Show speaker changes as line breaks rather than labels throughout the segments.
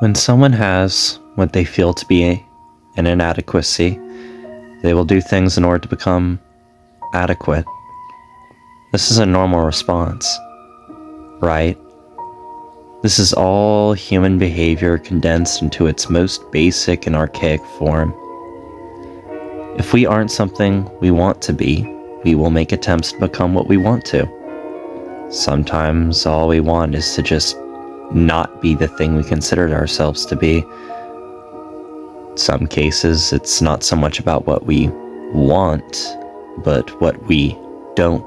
When someone has what they feel to be an inadequacy, they will do things in order to become adequate. This is a normal response, right? This is all human behavior condensed into its most basic and archaic form. If we aren't something we want to be, we will make attempts to become what we want to. Sometimes all we want is to just not be the thing we considered ourselves to be. Some cases, it's not so much about what we want, but what we don't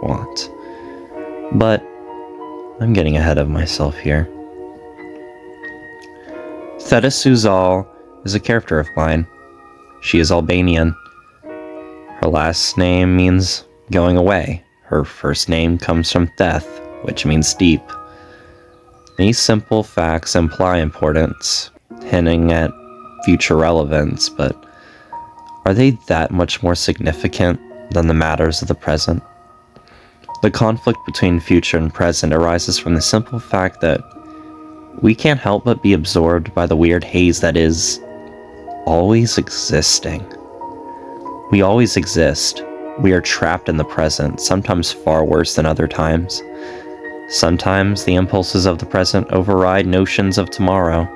want. But I'm getting ahead of myself here. Thetis Uzal is a character of mine. She is Albanian. Her last name means going away. Her first name comes from Theth, which means deep. These simple facts imply importance, hinting at future relevance, but are they that much more significant than the matters of the present? The conflict between future and present arises from the simple fact that we can't help but be absorbed by the weird haze that is always existing. We always exist. We are trapped in the present, sometimes far worse than other times. Sometimes the impulses of the present override notions of tomorrow.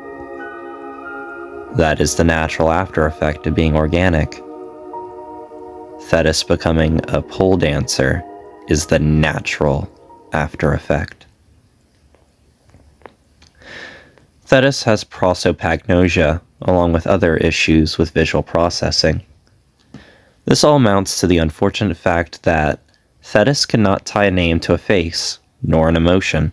That is the natural after effect of being organic. Thetis becoming a pole dancer is the natural after effect. Thetis has prosopagnosia, along with other issues with visual processing. This all amounts to the unfortunate fact that Thetis cannot tie a name to a face, nor an emotion.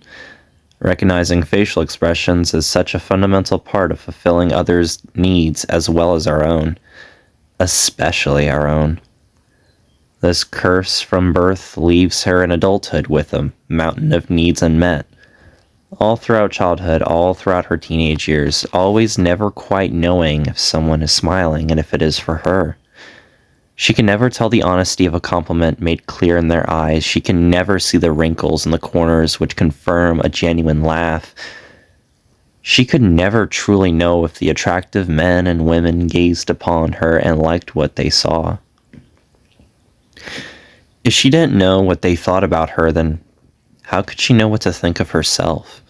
Recognizing facial expressions is such a fundamental part of fulfilling others' needs as well as our own, especially our own. This curse from birth leaves her in adulthood with a mountain of needs unmet. All throughout childhood, all throughout her teenage years, always never quite knowing if someone is smiling and if it is for her. She can never tell the honesty of a compliment made clear in their eyes. She can never see the wrinkles in the corners which confirm a genuine laugh. She could never truly know if the attractive men and women gazed upon her and liked what they saw. If she didn't know what they thought about her, then how could she know what to think of herself?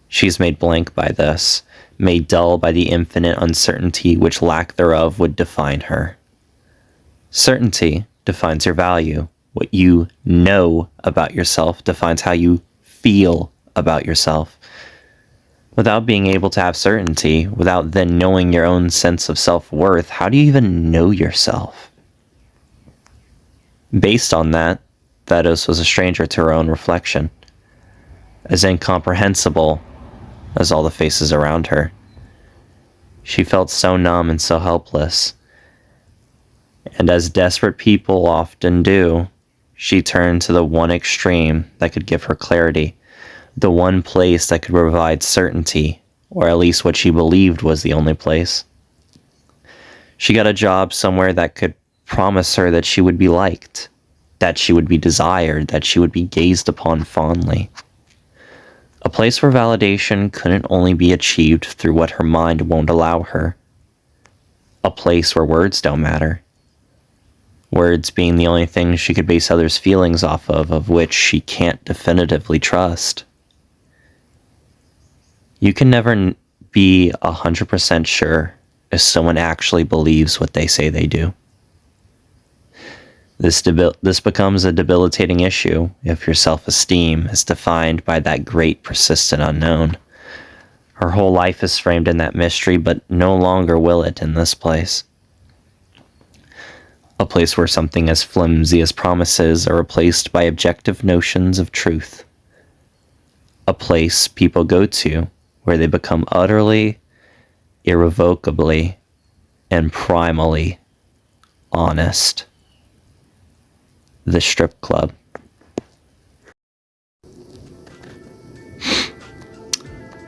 She's made blank by this, made dull by the infinite uncertainty which lack thereof would define her. Certainty defines your value. What you know about yourself defines how you feel about yourself. Without being able to have certainty, without then knowing your own sense of self-worth, how do you even know yourself? Based on that, Thetis was a stranger to her own reflection, as incomprehensible as all the faces around her. She felt so numb and so helpless. And as desperate people often do, she turned to the one extreme that could give her clarity, the one place that could provide certainty, or at least what she believed was the only place. She got a job somewhere that could promise her that she would be liked, that she would be desired, that she would be gazed upon fondly. A place where validation couldn't only be achieved through what her mind won't allow her. A place where words don't matter. Words being the only thing she could base others' feelings off of which she can't definitively trust. You can never be 100% sure if someone actually believes what they say they do. This becomes a debilitating issue if your self-esteem is defined by that great persistent unknown. Her whole life is framed in that mystery, but no longer will it in this place. A place where something as flimsy as promises are replaced by objective notions of truth. A place people go to where they become utterly, irrevocably, and primally honest. The strip club.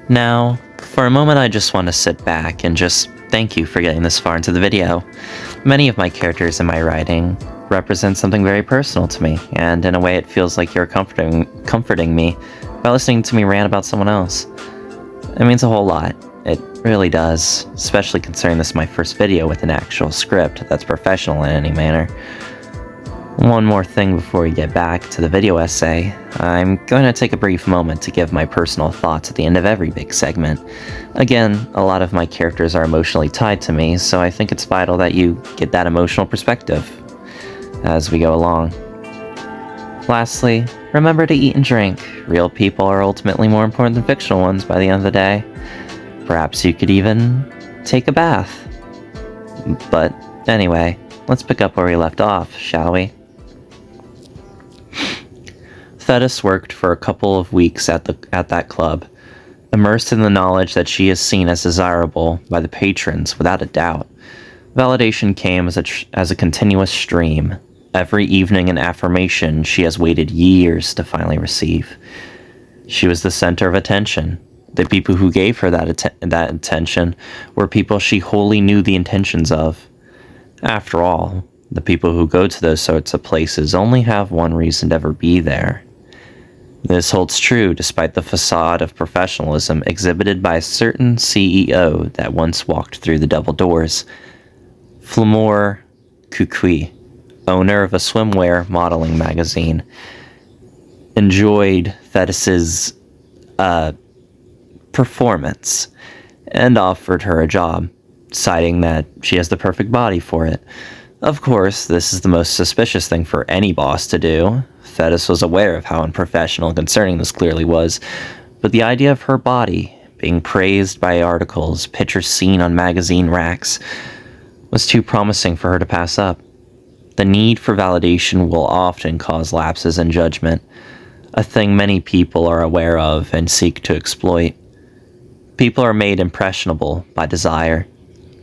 Now, for a moment I just want to sit back and just thank you for getting this far into the video. Many of my characters in my writing represent something very personal to me, and in a way it feels like you're comforting me by listening to me rant about someone else. It means a whole lot, It really does, especially considering this is my first video with an actual script that's professional in any manner. One more thing before we get back to the video essay. I'm going to take a brief moment to give my personal thoughts at the end of every big segment. Again, a lot of my characters are emotionally tied to me, so I think it's vital that you get that emotional perspective as we go along. Lastly, remember to eat and drink. Real people are ultimately more important than fictional ones by the end of the day. Perhaps you could even take a bath. But anyway, let's pick up where we left off, shall we? Thetis worked for a couple of weeks at that club, immersed in the knowledge that she is seen as desirable by the patrons without a doubt. Validation came as a continuous stream. Every evening an affirmation she has waited years to finally receive. She was the center of attention. The people who gave her that attention were people she wholly knew the intentions of. After all, the people who go to those sorts of places only have one reason to ever be there. This holds true despite the facade of professionalism exhibited by a certain CEO that once walked through the double doors. Flamur Kukui, owner of a swimwear modeling magazine, enjoyed Thetis's performance and offered her a job, citing that she has the perfect body for it. Of course, this is the most suspicious thing for any boss to do. Thetis was aware of how unprofessional and concerning this clearly was, but the idea of her body being praised by articles, pictures seen on magazine racks, was too promising for her to pass up. The need for validation will often cause lapses in judgment, a thing many people are aware of and seek to exploit. People are made impressionable by desire.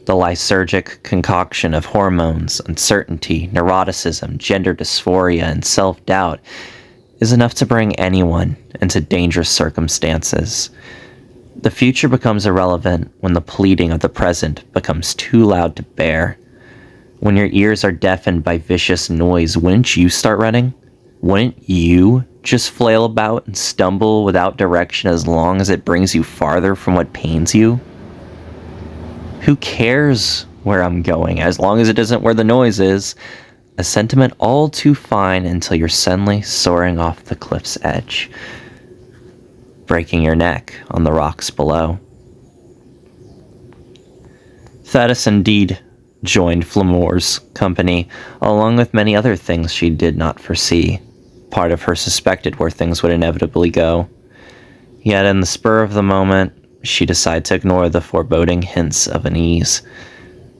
The lysergic concoction of hormones, uncertainty, neuroticism, gender dysphoria, and self-doubt is enough to bring anyone into dangerous circumstances. The future becomes irrelevant when the pleading of the present becomes too loud to bear. When your ears are deafened by vicious noise, wouldn't you start running? Wouldn't you just flail about and stumble without direction as long as it brings you farther from what pains you? Who cares where I'm going, as long as it isn't where the noise is? A sentiment all too fine until you're suddenly soaring off the cliff's edge, breaking your neck on the rocks below. Thetis indeed joined Flamur's company, along with many other things she did not foresee. Part of her suspected where things would inevitably go. Yet in the spur of the moment, she decided to ignore the foreboding hints of unease.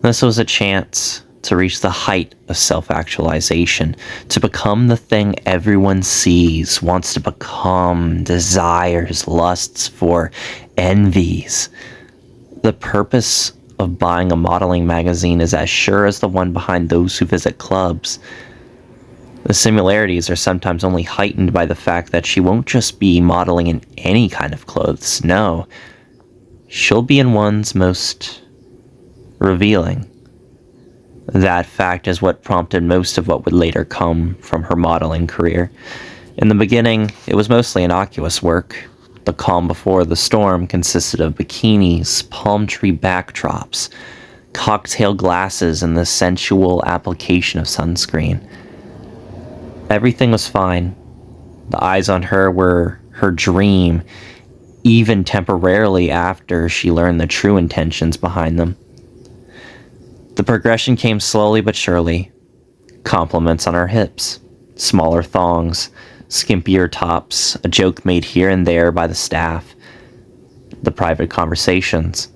This was a chance to reach the height of self-actualization, to become the thing everyone sees, wants to become, desires, lusts for, envies. The purpose of buying a modeling magazine is as sure as the one behind those who visit clubs. The similarities are sometimes only heightened by the fact that she won't just be modeling in any kind of clothes, no. She'll be in one's most revealing. That fact is what prompted most of what would later come from her modeling career. In the beginning, it was mostly innocuous work. The calm before the storm consisted of bikinis, palm tree backdrops, cocktail glasses, and the sensual application of sunscreen. Everything was fine. The eyes on her were her dream, even temporarily after she learned the true intentions behind them. The progression came slowly but surely. Compliments on her hips, smaller thongs, skimpier tops, a joke made here and there by the staff, the private conversations.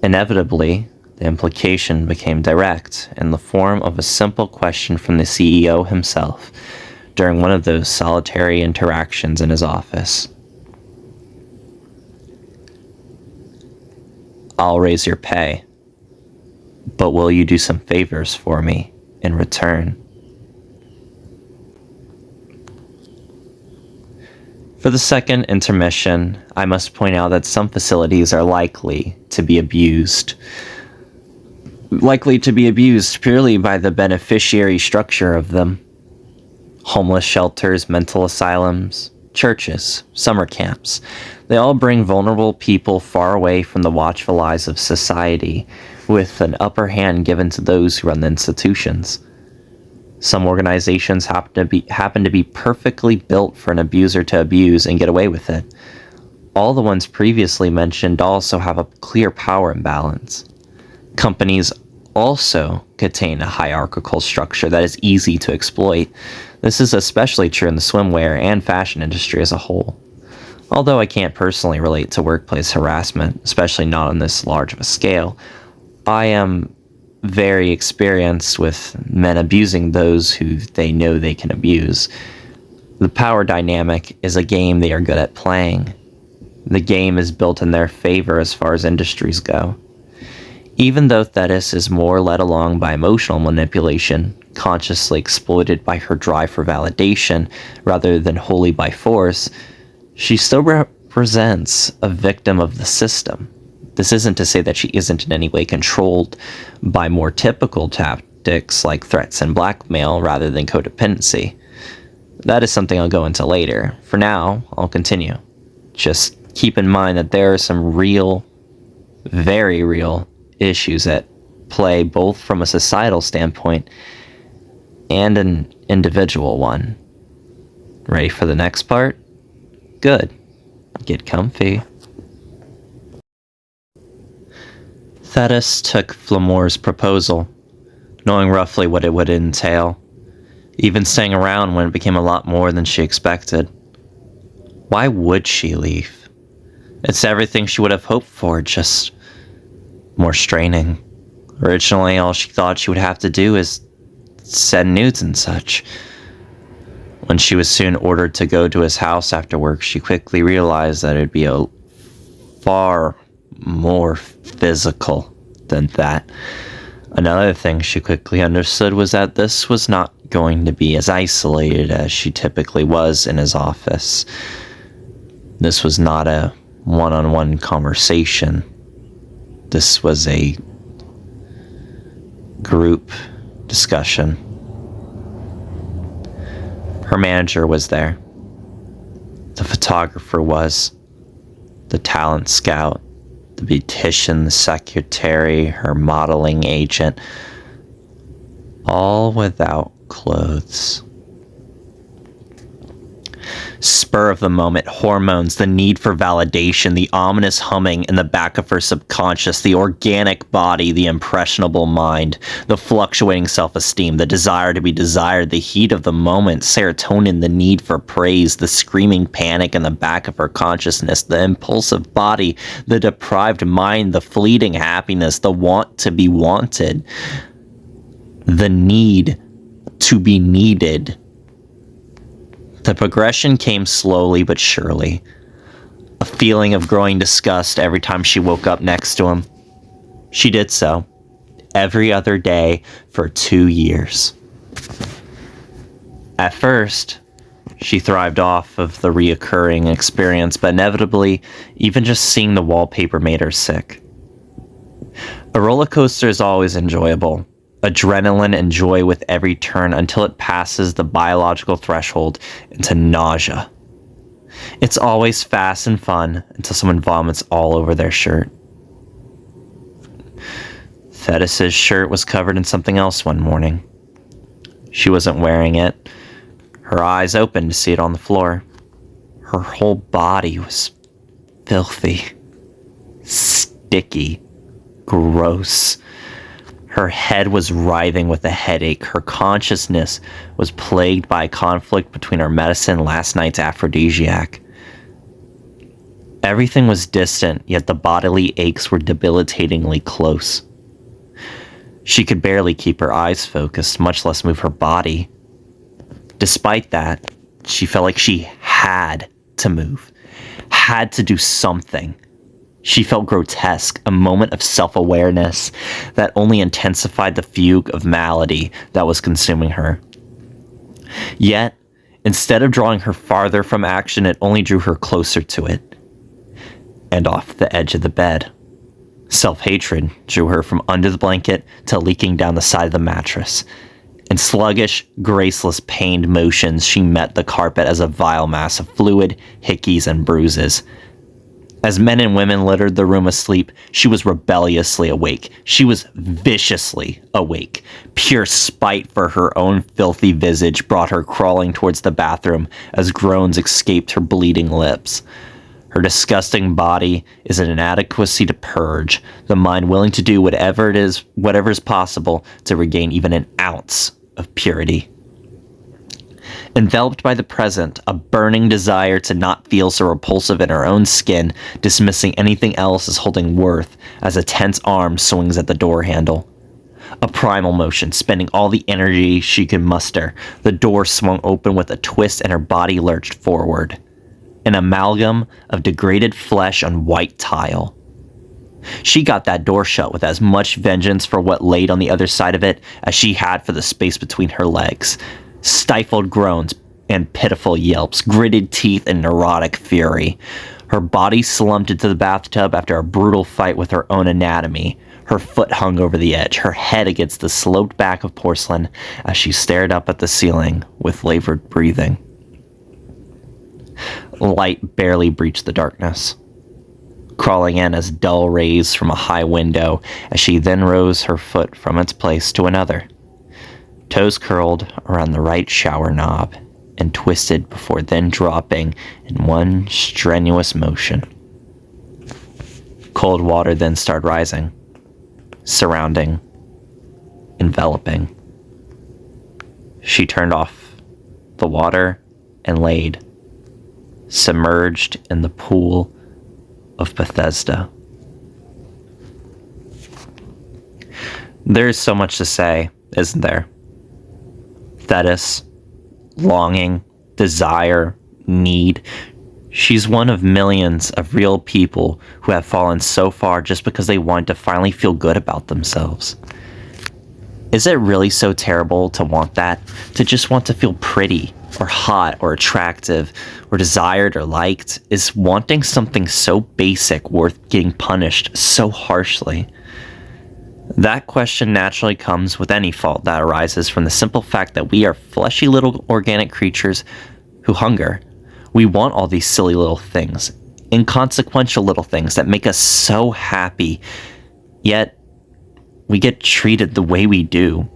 Inevitably, the implication became direct in the form of a simple question from the CEO himself during one of those solitary interactions in his office. I'll raise your pay, but will you do some favors for me in return? For the second intermission, I must point out that some facilities are likely to be abused purely by the beneficiary structure of them. Homeless shelters, mental asylums, churches, summer camps. They all bring vulnerable people far away from the watchful eyes of society, with an upper hand given to those who run the institutions. Some organizations happen to be perfectly built for an abuser to abuse and get away with it. All the ones previously mentioned also have a clear power imbalance. Companies also contain a hierarchical structure that is easy to exploit. This is especially true in the swimwear and fashion industry as a whole. Although I can't personally relate to workplace harassment, especially not on this large of a scale, I am very experienced with men abusing those who they know they can abuse. The power dynamic is a game they are good at playing. The game is built in their favor as far as industries go. Even though Thetis is more led along by emotional manipulation, consciously exploited by her drive for validation rather than wholly by force, she still represents a victim of the system. This isn't to say that she isn't in any way controlled by more typical tactics like threats and blackmail rather than codependency. That is something I'll go into later. For now, I'll continue. Just keep in mind that there are some real, very real issues at play, both from a societal standpoint and an individual one. Ready for the next part? Good. Get comfy. Thetis took Flamore's proposal, knowing roughly what it would entail, even staying around when it became a lot more than she expected. Why would she leave? It's everything she would have hoped for, just more straining. Originally, all she thought she would have to do is send nudes and such. When she was soon ordered to go to his house after work, she quickly realized that it would be a far more physical than that. Another thing she quickly understood was that this was not going to be as isolated as she typically was in his office. This was not a one-on-one conversation. This was a group discussion. Her manager was there. The photographer was. The talent scout, the beautician, the secretary, her modeling agent, all without clothes. Spur of the moment, hormones, the need for validation, the ominous humming in the back of her subconscious, the organic body, the impressionable mind, the fluctuating self-esteem, the desire to be desired, the heat of the moment, serotonin, the need for praise, the screaming panic in the back of her consciousness, the impulsive body, the deprived mind, the fleeting happiness, the want to be wanted, the need to be needed. The progression came slowly but surely. A feeling of growing disgust every time she woke up next to him. She did so every other day for 2 years. At first, she thrived off of the reoccurring experience, but inevitably, even just seeing the wallpaper made her sick. A roller coaster is always enjoyable. Adrenaline and joy with every turn until it passes the biological threshold into nausea. It's always fast and fun until someone vomits all over their shirt. Thetis's shirt was covered in something else one morning. She wasn't wearing it. Her eyes opened to see it on the floor. Her whole body was filthy, sticky, gross. Her head was writhing with a headache. Her consciousness was plagued by a conflict between her medicine and last night's aphrodisiac. Everything was distant, yet the bodily aches were debilitatingly close. She could barely keep her eyes focused, much less move her body. Despite that, she felt like she had to move, had to do something. She felt grotesque, a moment of self-awareness that only intensified the fugue of malady that was consuming her. Yet, instead of drawing her farther from action, it only drew her closer to it, and off the edge of the bed. Self-hatred drew her from under the blanket to leaking down the side of the mattress. In sluggish, graceless, pained motions, she met the carpet as a vile mass of fluid, hickeys, and bruises. As men and women littered the room asleep, she was rebelliously awake. She was viciously awake. Pure spite for her own filthy visage brought her crawling towards the bathroom as groans escaped her bleeding lips. Her disgusting body is an inadequacy to purge, the mind willing to do whatever is possible to regain even an ounce of purity. Enveloped by the present, a burning desire to not feel so repulsive in her own skin, dismissing anything else as holding worth, as a tense arm swings at the door handle. A primal motion, spending all the energy she could muster, the door swung open with a twist and her body lurched forward. An amalgam of degraded flesh on white tile. She got that door shut with as much vengeance for what laid on the other side of it as she had for the space between her legs. Stifled groans and pitiful yelps, gritted teeth and neurotic fury. Her body slumped into the bathtub after a brutal fight with her own anatomy. Her foot hung over the edge, her head against the sloped back of porcelain as she stared up at the ceiling with labored breathing. Light barely breached the darkness, crawling in as dull rays from a high window as she then rose her foot from its place to another. Toes curled around the right shower knob and twisted before then dropping in one strenuous motion. Cold water then started rising, surrounding, enveloping. She turned off the water and laid, submerged in the pool of Bethesda. There's so much to say, isn't there? Thetis, longing, desire, need. She's one of millions of real people who have fallen so far just because they want to finally feel good about themselves. Is it really so terrible to want that? To just want to feel pretty, or hot, or attractive, or desired, or liked? Is wanting something so basic worth getting punished so harshly? That question naturally comes with any fault that arises from the simple fact that we are fleshy little organic creatures who hunger. We want all these silly little things, inconsequential little things that make us so happy, yet we get treated the way we do.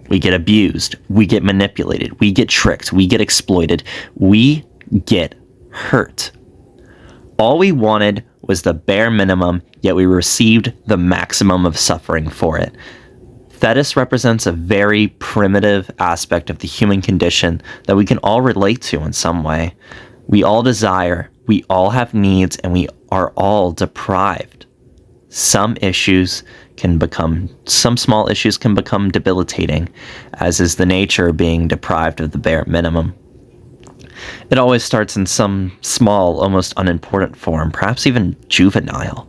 We get abused, we get manipulated, we get tricked, we get exploited, we get hurt. All we wanted was the bare minimum, yet we received the maximum of suffering for it. Thetis represents a very primitive aspect of the human condition that we can all relate to in some way. We all desire, we all have needs, and we are all deprived. Some small issues can become debilitating, as is the nature of being deprived of the bare minimum. It always starts in some small, almost unimportant form, perhaps even juvenile.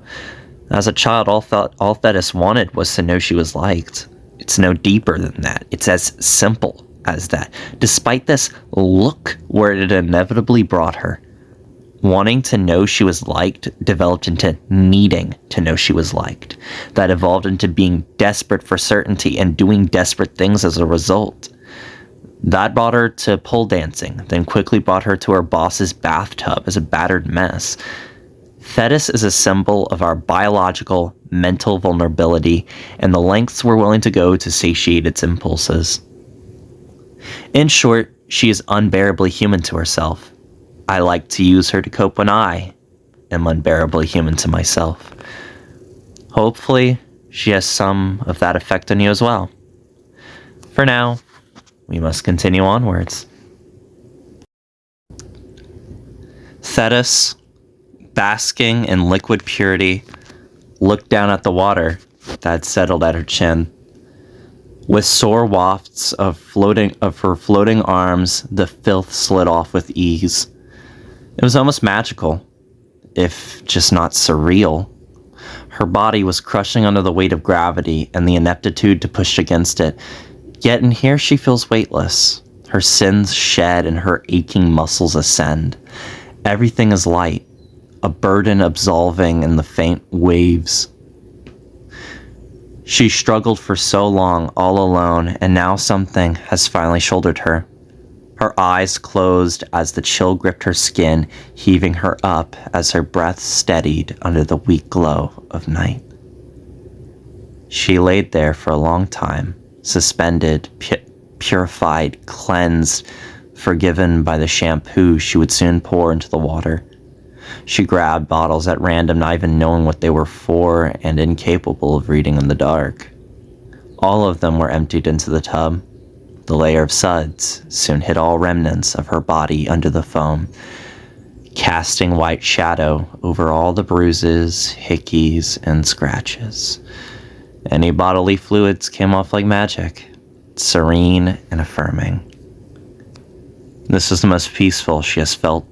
As a child, all Thetis wanted was to know she was liked. It's no deeper than that. It's as simple as that. Despite this, look where it inevitably brought her. Wanting to know she was liked developed into needing to know she was liked. That evolved into being desperate for certainty and doing desperate things as a result. That brought her to pole dancing, then quickly brought her to her boss's bathtub as a battered mess. Thetis is a symbol of our biological, mental vulnerability and the lengths we're willing to go to satiate its impulses. In short, she is unbearably human to herself. I like to use her to cope when I am unbearably human to myself. Hopefully, she has some of that effect on you as well. For now, we must continue onwards. Thetis, basking in liquid purity, looked down at the water that had settled at her chin. With sore wafts of her floating arms, the filth slid off with ease. It was almost magical, if just not surreal. Her body was crushing under the weight of gravity and the ineptitude to push against it. Yet in here she feels weightless. Her sins shed and her aching muscles ascend. Everything is light, a burden absolving in the faint waves. She struggled for so long, all alone, and now something has finally shouldered her. Her eyes closed as the chill gripped her skin, heaving her up as her breath steadied under the weak glow of night. She laid there for a long time, suspended, purified, cleansed, forgiven by the shampoo she would soon pour into the water. She grabbed bottles at random, not even knowing what they were for, and incapable of reading in the dark. All of them were emptied into the tub. The layer of suds soon hid all remnants of her body under the foam, casting white shadow over all the bruises, hickeys, and scratches. Any bodily fluids came off like magic, serene and affirming. This is the most peaceful she has felt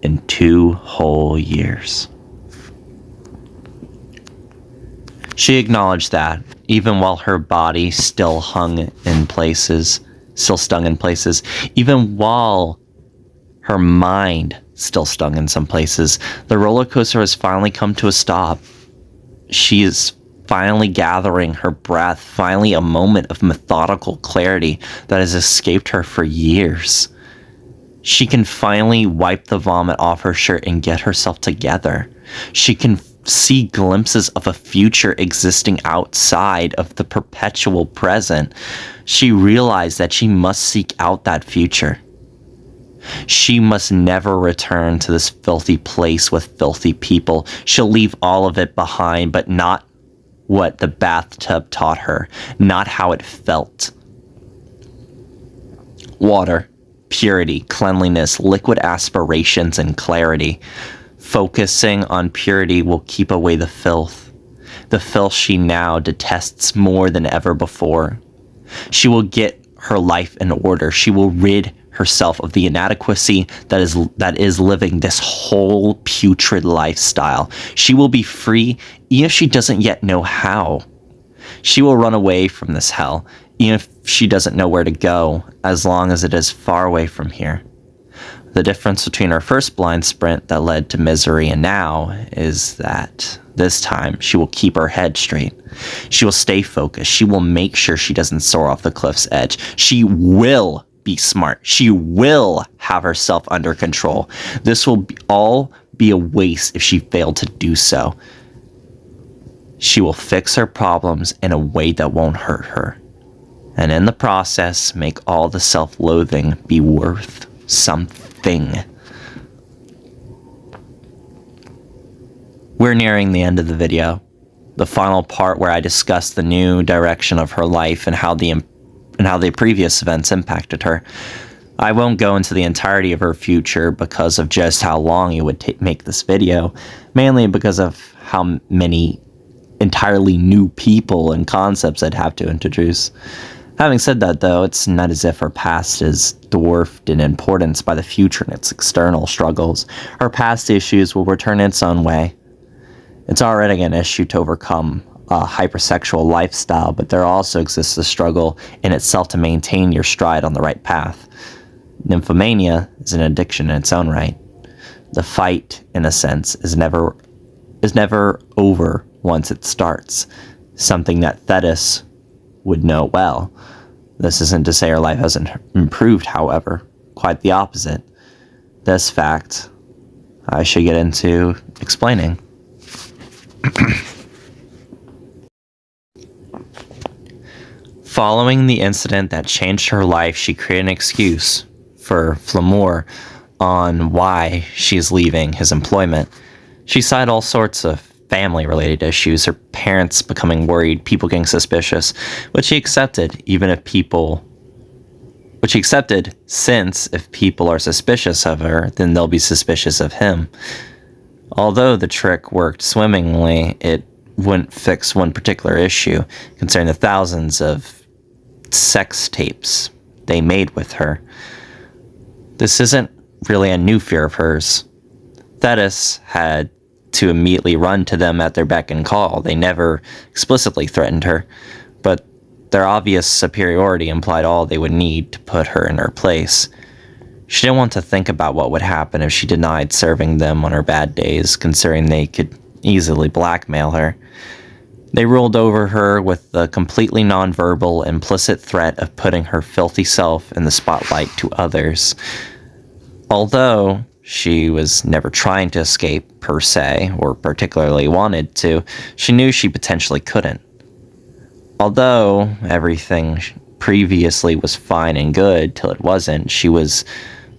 in 2 whole years. She acknowledged that, even while her body still stung in places, even while her mind still stung in some places, the roller coaster has finally come to a stop. She is finally gathering her breath, finally a moment of methodical clarity that has escaped her for years. She can finally wipe the vomit off her shirt and get herself together. She can see glimpses of a future existing outside of the perpetual present. She realized that she must seek out that future. She must never return to this filthy place with filthy people. She'll leave all of it behind, but not what the bathtub taught her, not how it felt. Water, purity, cleanliness, liquid aspirations, and clarity. Focusing on purity will keep away the filth she now detests more than ever before. She will get her life in order. She will rid herself of the inadequacy that is living this whole putrid lifestyle. She will be free, even if she doesn't yet know how. She will run away from this hell, even if she doesn't know where to go, as long as it is far away from here. The difference between her first blind sprint that led to misery and now is that this time she will keep her head straight. She will stay focused. She will make sure she doesn't soar off the cliff's edge. She will be smart. She will have herself under control. This will all be a waste if she failed to do so. She will fix her problems in a way that won't hurt her, and in the process make all the self-loathing be worth something. We're nearing the end of the video, the final part where I discuss the new direction of her life and how the previous events impacted her. I won't go into the entirety of her future because of just how long it would make this video, mainly because of how many entirely new people and concepts I'd have to introduce. Having said that, though, it's not as if her past is dwarfed in importance by the future and its external struggles. Her past issues will return in its own way. It's already an issue to overcome a hypersexual lifestyle, but there also exists a struggle in itself to maintain your stride on the right path. Nymphomania is an addiction in its own right. The fight, in a sense, is never over once it starts, something that Thetis would know well. This isn't to say her life hasn't improved, however. Quite the opposite. This fact I should get into explaining. Following the incident that changed her life, she created an excuse for Flamur on why she is leaving his employment. She cited all sorts of family-related issues, her parents becoming worried, people getting suspicious, which he accepted, since if people are suspicious of her, then they'll be suspicious of him. Although the trick worked swimmingly, it wouldn't fix one particular issue concerning the thousands of sex tapes they made with her. This isn't really a new fear of hers. Thetis had to immediately run to them at their beck and call. They never explicitly threatened her, but their obvious superiority implied all they would need to put her in her place. She didn't want to think about what would happen if she denied serving them on her bad days, considering they could easily blackmail her. They ruled over her with the completely nonverbal, implicit threat of putting her filthy self in the spotlight to others. Although she was never trying to escape, per se, or particularly wanted to, she knew she potentially couldn't. Although everything previously was fine and good till it wasn't, she was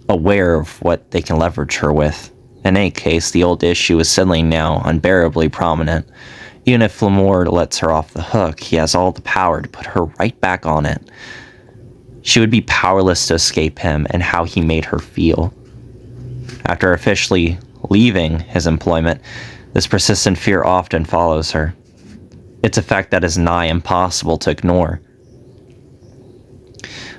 aware of what they can leverage her with. In any case, the old issue is suddenly now unbearably prominent. Even if Flamore lets her off the hook, he has all the power to put her right back on it. She would be powerless to escape him and how he made her feel. After officially leaving his employment, this persistent fear often follows her. It's a fact that is nigh impossible to ignore.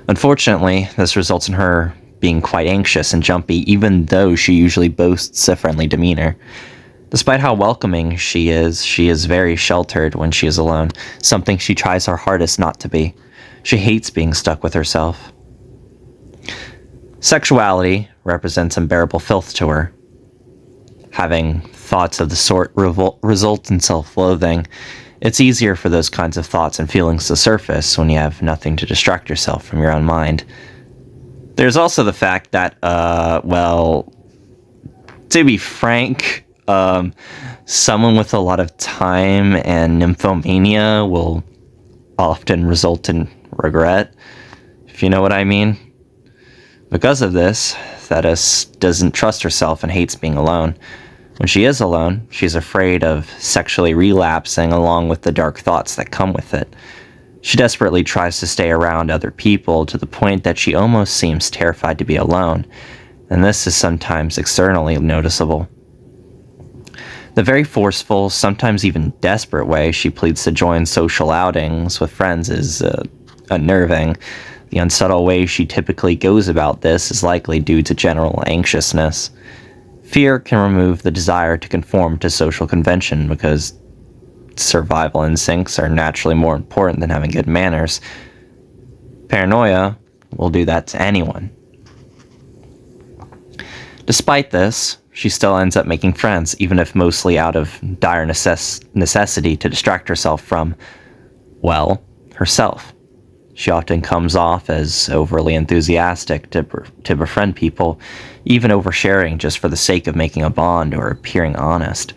Unfortunately, this results in her being quite anxious and jumpy, even though she usually boasts a friendly demeanor. Despite how welcoming she is very sheltered when she is alone, something she tries her hardest not to be. She hates being stuck with herself. Sexuality represents unbearable filth to her. Having thoughts of the sort result in self-loathing. It's easier for those kinds of thoughts and feelings to surface when you have nothing to distract yourself from your own mind. There's also the fact that, to be frank, someone with a lot of time and nymphomania will often result in regret, if you know what I mean. Because of this, Thetis doesn't trust herself and hates being alone. When she is alone, she's afraid of sexually relapsing along with the dark thoughts that come with it. She desperately tries to stay around other people to the point that she almost seems terrified to be alone, and this is sometimes externally noticeable. The very forceful, sometimes even desperate way she pleads to join social outings with friends is unnerving. The unsubtle way she typically goes about this is likely due to general anxiousness. Fear can remove the desire to conform to social convention because survival instincts are naturally more important than having good manners. Paranoia will do that to anyone. Despite this, she still ends up making friends, even if mostly out of dire necessity to distract herself from, herself. She often comes off as overly enthusiastic to befriend people, even oversharing just for the sake of making a bond or appearing honest.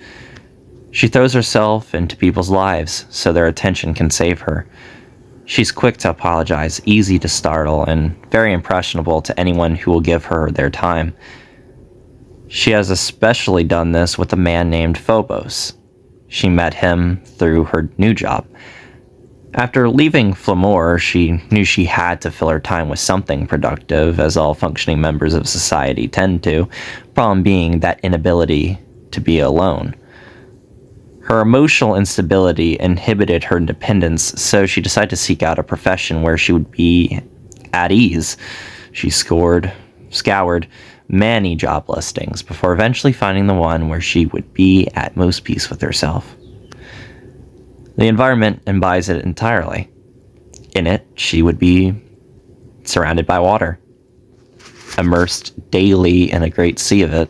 She throws herself into people's lives so their attention can save her. She's quick to apologize, easy to startle, and very impressionable to anyone who will give her their time. She has especially done this with a man named Phobos. She met him through her new job. After leaving Flamore, she knew she had to fill her time with something productive, as all functioning members of society tend to, problem being that inability to be alone. Her emotional instability inhibited her independence, so she decided to seek out a profession where she would be at ease. She scoured many job listings before eventually finding the one where she would be at most peace with herself. The environment embodies it entirely. In it, she would be surrounded by water, immersed daily in a great sea of it.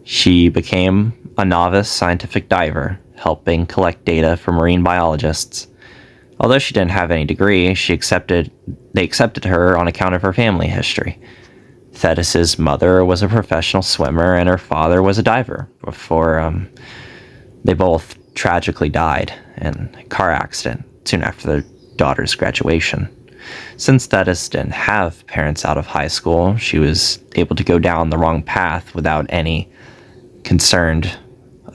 She became a novice scientific diver, helping collect data for marine biologists. Although she didn't have any degree, they accepted her on account of her family history. Thetis' mother was a professional swimmer, and her father was a diver before they both tragically died in a car accident soon after their daughter's graduation. Since Thetis didn't have parents out of high school, she was able to go down the wrong path without any concerned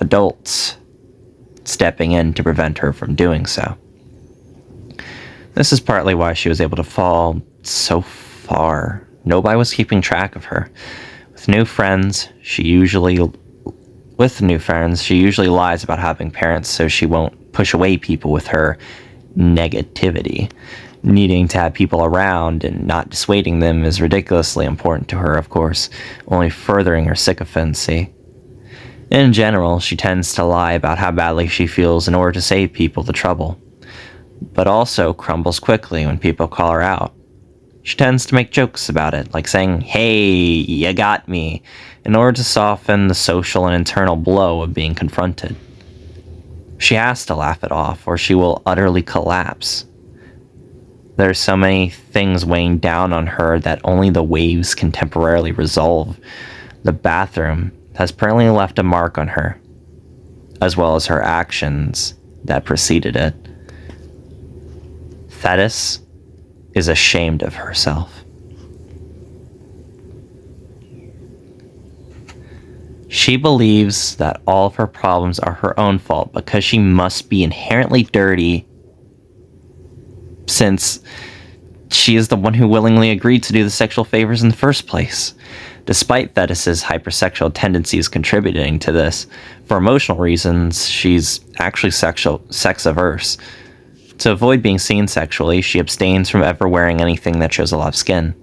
adults stepping in to prevent her from doing so. This is partly why she was able to fall so far. Nobody was keeping track of her. With new friends, she usually lies about having parents so she won't push away people with her negativity. Needing to have people around and not dissuading them is ridiculously important to her, of course, only furthering her sycophancy. In general, she tends to lie about how badly she feels in order to save people the trouble, but also crumbles quickly when people call her out. She tends to make jokes about it, like saying, "Hey, you got me," in order to soften the social and internal blow of being confronted. She has to laugh it off, or she will utterly collapse. There's so many things weighing down on her that only the waves can temporarily resolve. The bathroom has permanently left a mark on her, as well as her actions that preceded it. Thetis is ashamed of herself. She believes that all of her problems are her own fault because she must be inherently dirty, since she is the one who willingly agreed to do the sexual favors in the first place. Despite Thetis's hypersexual tendencies contributing to this, for emotional reasons, she's actually sex averse. To avoid being seen sexually, she abstains from ever wearing anything that shows a lot of skin.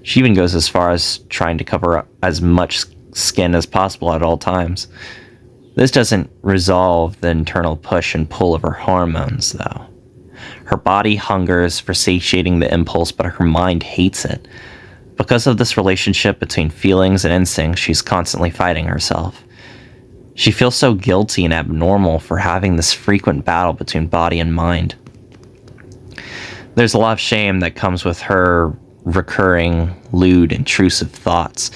She even goes as far as trying to cover up as much skin as possible at all times. This doesn't resolve the internal push and pull of her hormones, though. Her body hungers for satiating the impulse, but her mind hates it. Because of this relationship between feelings and instincts, she's constantly fighting herself. She feels so guilty and abnormal for having this frequent battle between body and mind. There's a lot of shame that comes with her recurring, lewd, intrusive thoughts.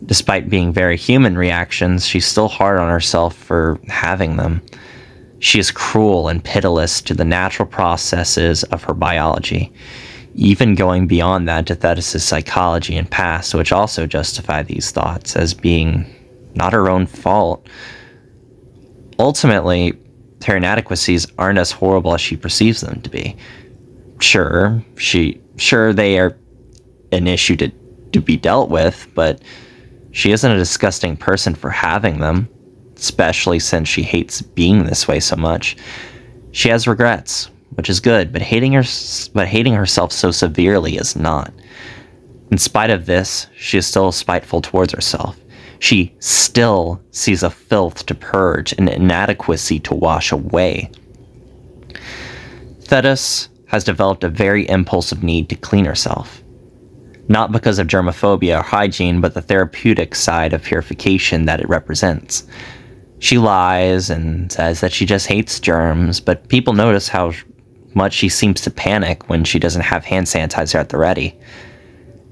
Despite being very human reactions, she's still hard on herself for having them. She is cruel and pitiless to the natural processes of her biology, even going beyond that to Thetis' psychology and past, which also justify these thoughts as being not her own fault. Ultimately, her inadequacies aren't as horrible as she perceives them to be. Sure, they are an issue to be dealt with, but she isn't a disgusting person for having them, especially since she hates being this way so much. She has regrets, which is good, but hating herself so severely is not. In spite of this, she is still spiteful towards herself. She still sees a filth to purge, an inadequacy to wash away. Thetis has developed a very impulsive need to clean herself. Not because of germophobia or hygiene, but the therapeutic side of purification that it represents. She lies and says that she just hates germs, but people notice how much she seems to panic when she doesn't have hand sanitizer at the ready.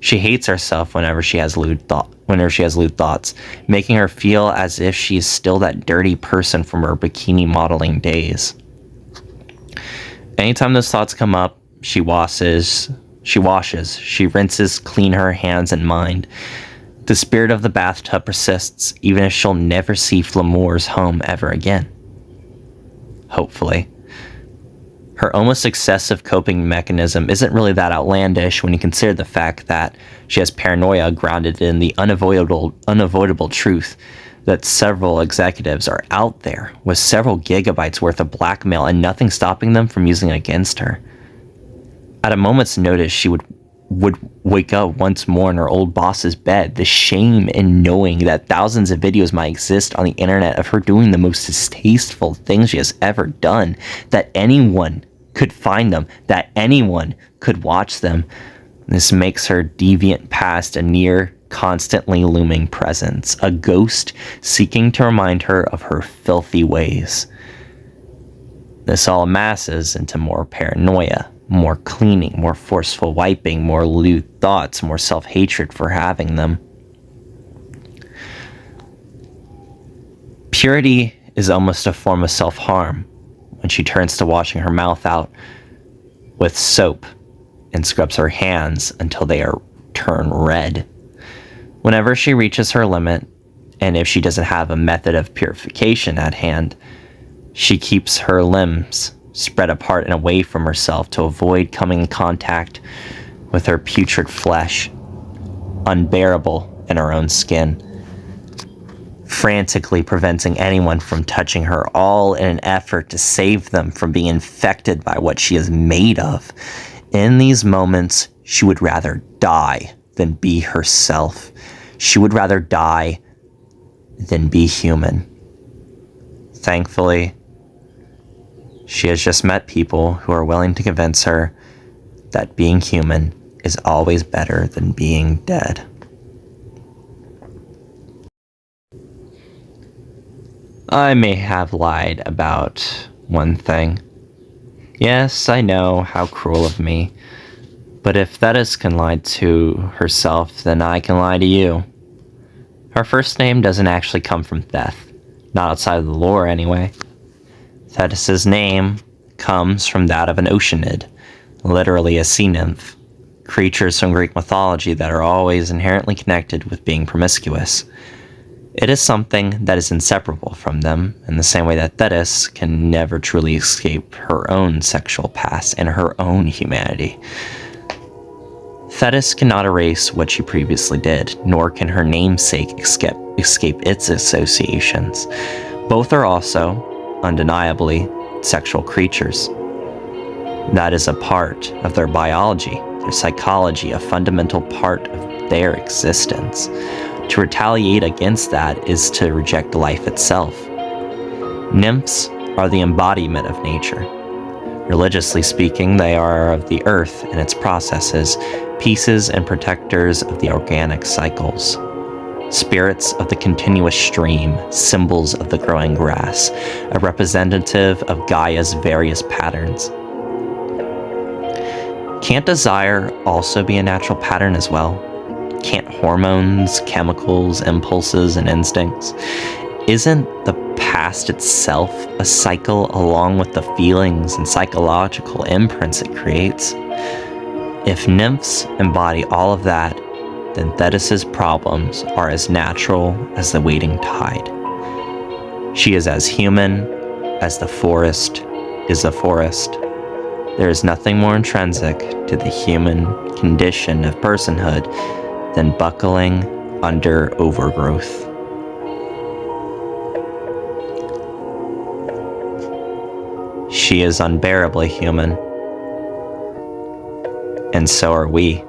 She hates herself whenever she has lewd thoughts, making her feel as if she is still that dirty person from her bikini modeling days. Anytime those thoughts come up, she rinses, clean her hands and mind. The spirit of the bathtub persists, even if she'll never see Flamour's home ever again. Hopefully. Her almost excessive coping mechanism isn't really that outlandish when you consider the fact that she has paranoia grounded in the unavoidable truth that several executives are out there with several gigabytes worth of blackmail and nothing stopping them from using it against her. At a moment's notice, she would wake up once more in her old boss's bed. The shame in knowing that thousands of videos might exist on the internet of her doing the most distasteful things she has ever done, that anyone could find them, that anyone could watch them. This makes her deviant past a near constantly looming presence, a ghost seeking to remind her of her filthy ways. This all amasses into more paranoia, more cleaning, more forceful wiping, more lewd thoughts, more self-hatred for having them. Purity is almost a form of self-harm when she turns to washing her mouth out with soap and scrubs her hands until they turn red. Whenever she reaches her limit, and if she doesn't have a method of purification at hand, she keeps her limbs spread apart and away from herself to avoid coming in contact with her putrid flesh, unbearable in her own skin, frantically preventing anyone from touching her, all in an effort to save them from being infected by what she is made of. In these moments, she would rather die than be herself. She would rather die than be human. Thankfully, she has just met people who are willing to convince her that being human is always better than being dead. I may have lied about one thing. Yes, I know, how cruel of me. But if Thetis can lie to herself, then I can lie to you. Her first name doesn't actually come from Theth. Not outside of the lore, anyway. Thetis' name comes from that of an oceanid, literally a sea nymph. Creatures from Greek mythology that are always inherently connected with being promiscuous. It is something that is inseparable from them, in the same way that Thetis can never truly escape her own sexual past and her own humanity. Thetis cannot erase what she previously did, nor can her namesake escape its associations. Both are also, undeniably, sexual creatures. That is a part of their biology, their psychology, a fundamental part of their existence. To retaliate against that is to reject life itself. Nymphs are the embodiment of nature. Religiously speaking, they are of the earth and its processes, pieces and protectors of the organic cycles. Spirits of the continuous stream, symbols of the growing grass, a representative of Gaia's various patterns. Can't desire also be a natural pattern as well? Can't hormones, chemicals, impulses, and instincts? Isn't the past itself a cycle along with the feelings and psychological imprints it creates? If nymphs embody all of that, then Thetis' problems are as natural as the waiting tide. She is as human as the forest is the forest. There is nothing more intrinsic to the human condition of personhood than buckling under overgrowth. She is unbearably human, and so are we.